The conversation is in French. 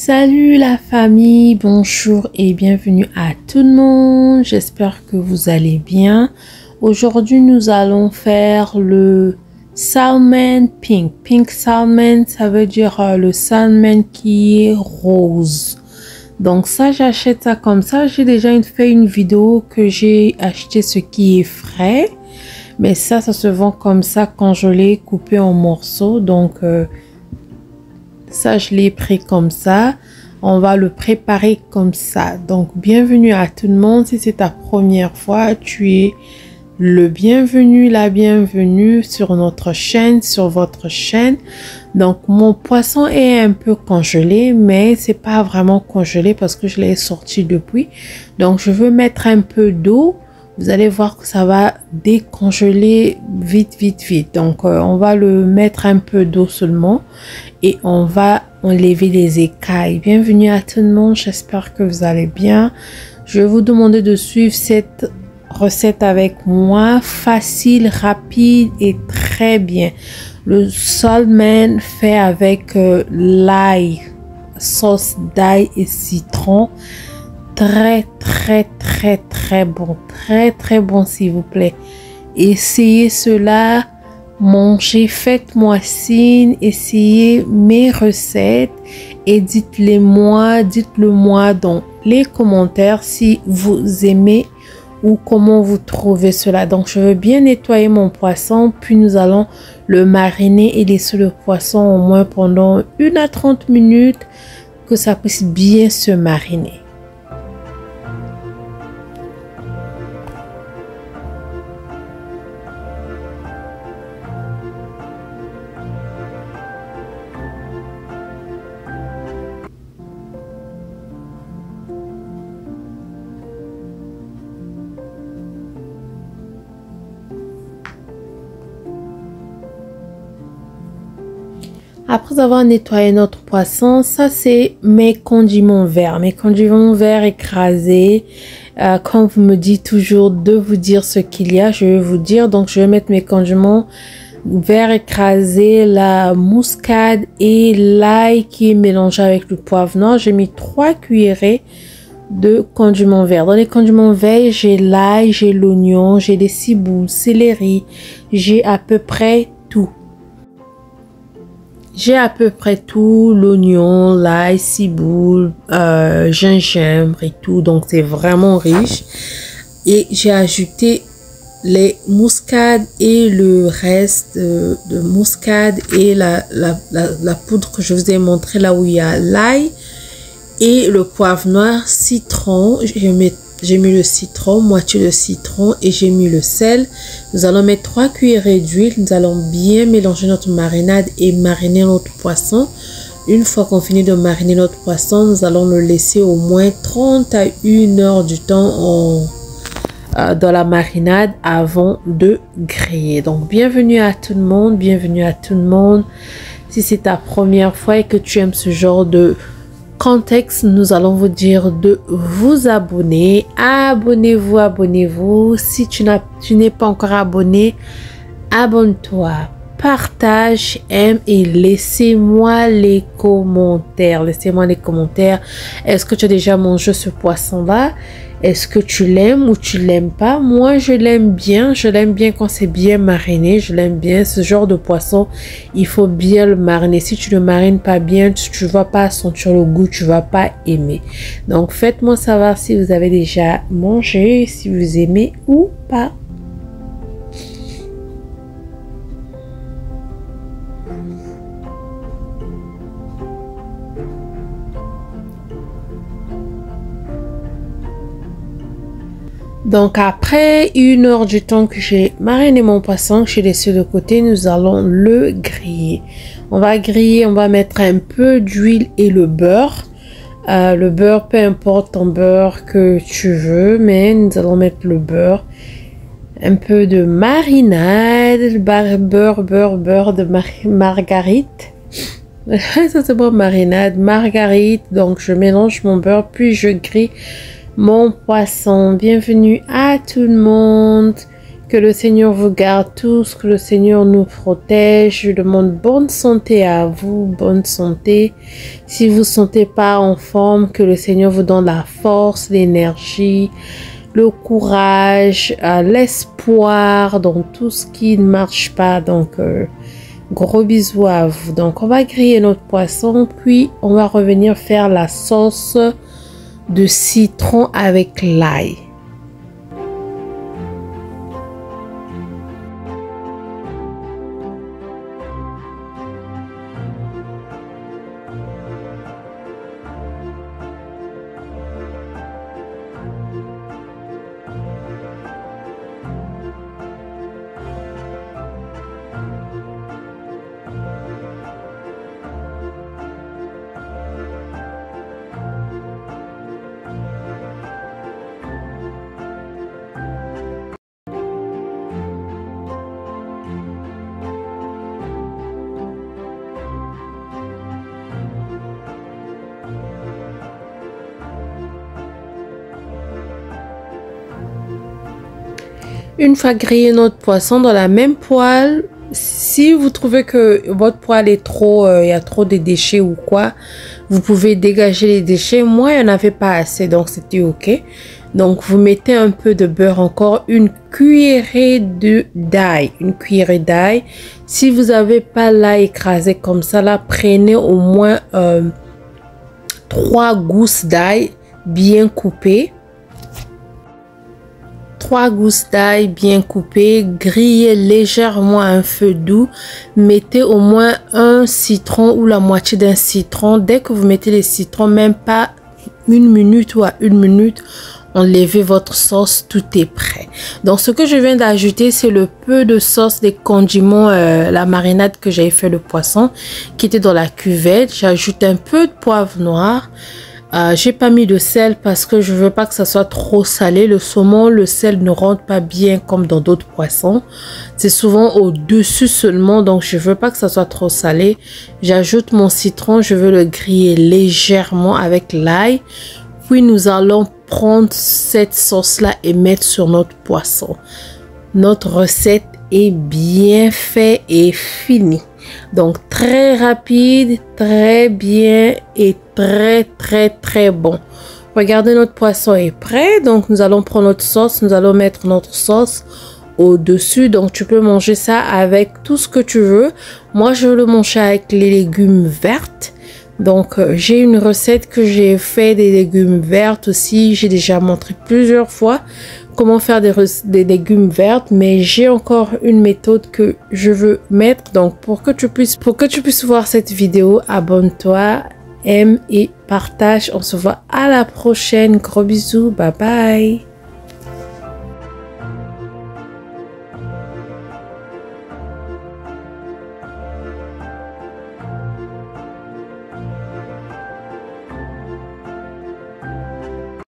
Salut la famille, bonjour et bienvenue à tout le monde. J'espère que vous allez bien. Aujourd'hui, nous allons faire le salmon pink. Pink salmon, ça veut dire le salmon qui est rose. Donc ça, j'achète ça comme ça. J'ai déjà fait une vidéo que j'ai acheté ce qui est frais. Mais ça se vend comme ça quand je l'ai coupé en morceaux. Donc ça, je l'ai pris comme ça. On va le préparer comme ça. Donc, bienvenue à tout le monde. Si c'est ta première fois, tu es le bienvenu, la bienvenue sur notre chaîne, sur votre chaîne. Donc, mon poisson est un peu congelé, mais c'est pas vraiment congelé parce que je l'ai sorti depuis. Donc, je veux mettre un peu d'eau. Vous allez voir que ça va décongeler vite. Donc, on va le mettre un peu d'eau seulement et on va enlever les écailles. Bienvenue à tout le monde. J'espère que vous allez bien. Je vais vous demander de suivre cette recette avec moi. Facile, rapide et très bien. Le salmon fait avec l'ail, sauce d'ail et citron. Très bon, très bon s'il vous plaît. Essayez cela, mangez, faites-moi signe, essayez mes recettes et dites-le moi dans les commentaires si vous aimez ou comment vous trouvez cela. Donc je veux bien nettoyer mon poisson, puis nous allons le mariner et laisser le poisson au moins pendant 1 à 30 minutes que ça puisse bien se mariner. Après avoir nettoyé notre poisson, ça c'est mes condiments verts. Mes condiments verts écrasés. Quand vous me dites toujours de vous dire ce qu'il y a, je vais vous dire. Donc je vais mettre mes condiments verts écrasés, la muscade et l'ail qui est mélangé avec le poivre noir. J'ai mis 3 cuillerées de condiments verts. Dans les condiments verts, j'ai l'ail, j'ai l'oignon, j'ai des ciboules, céleri. J'ai à peu près tout. J'ai à peu près tout, l'oignon, l'ail, ciboule, gingembre et tout. Donc, c'est vraiment riche. Et j'ai ajouté les muscades et le reste de muscade et la poudre que je vous ai montré là où il y a l'ail et le poivre noir, citron. J'ai mis le citron, moitié de citron et j'ai mis le sel. Nous allons mettre 3 cuillerées d'huile. Nous allons bien mélanger notre marinade et mariner notre poisson. Une fois qu'on finit de mariner notre poisson, nous allons le laisser au moins 30 à 1 heure du temps dans la marinade avant de griller. Donc, bienvenue à tout le monde. Bienvenue à tout le monde. Si c'est ta première fois et que tu aimes ce genre de contexte, nous allons vous dire de vous abonner. Abonnez-vous. Si tu n'es pas encore abonné, abonne-toi, partage, aime et laissez-moi les commentaires. Est-ce que tu as déjà mangé ce poisson-là? Est-ce que tu l'aimes ou tu l'aimes pas? Moi, je l'aime bien. Je l'aime bien quand c'est bien mariné. Je l'aime bien. Ce genre de poisson, il faut bien le mariner. Si tu le marines pas bien, tu vas pas sentir le goût, tu vas pas aimer. Donc, faites-moi savoir si vous avez déjà mangé, si vous aimez ou pas. Donc après 1 heure du temps que j'ai mariné mon poisson, que j'ai laissé de côté, nous allons le griller. On va griller, on va mettre un peu d'huile et le beurre. Le beurre, peu importe ton beurre que tu veux, mais nous allons mettre le beurre. Un peu de marinade, beurre de margarite. Ça c'est bon, marinade, margarite. Donc je mélange mon beurre, puis je grille mon poisson. Bienvenue à tout le monde. Que le Seigneur vous garde tous, que le Seigneur nous protège. Je demande bonne santé à vous, bonne santé. Si vous ne vous sentez pas en forme, que le Seigneur vous donne la force, l'énergie, le courage, l'espoir dans tout ce qui ne marche pas. Donc, gros bisous à vous. Donc, on va griller notre poisson, puis on va revenir faire la sauce de citron avec l'ail. Une fois grillé notre poisson dans la même poêle, si vous trouvez que votre poêle est trop, il y a trop de déchets ou quoi, vous pouvez dégager les déchets. Moi, il n'y en avait pas assez, donc c'était ok. Donc, vous mettez un peu de beurre encore, une cuillerée d'ail, une cuillerée d'ail. Si vous n'avez pas l'ail écrasé comme ça, là, prenez au moins 3 gousses d'ail bien coupées. 3 gousses d'ail bien coupées, grillez légèrement à un feu doux. Mettez au moins un citron ou la moitié d'un citron. Dès que vous mettez les citrons, même pas 1 minute ou à 1 minute, enlevez votre sauce, tout est prêt. Donc ce que je viens d'ajouter, c'est le peu de sauce, des condiments, la marinade que j'avais fait le poisson qui était dans la cuvette. J'ajoute un peu de poivre noir. J'ai pas mis de sel parce que je veux pas que ça soit trop salé. Le saumon, le sel ne rentre pas bien comme dans d'autres poissons. C'est souvent au-dessus seulement, donc je veux pas que ça soit trop salé. J'ajoute mon citron, je veux le griller légèrement avec l'ail. Puis nous allons prendre cette sauce-là et mettre sur notre poisson. Notre recette est bien faite et finie. Donc très rapide, très bien et très bon. Regardez, notre poisson est prêt. Donc nous allons prendre notre sauce, nous allons mettre notre sauce au-dessus. Donc tu peux manger ça avec tout ce que tu veux. Moi je veux le manger avec les légumes verts. Donc j'ai une recette que j'ai fait des légumes verts aussi. J'ai déjà montré plusieurs fois comment faire des légumes verts, mais j'ai encore une méthode que je veux mettre. Donc pour que tu puisses voir cette vidéo, abonne-toi, aime et partage. On se voit à la prochaine. Gros bisous, bye bye.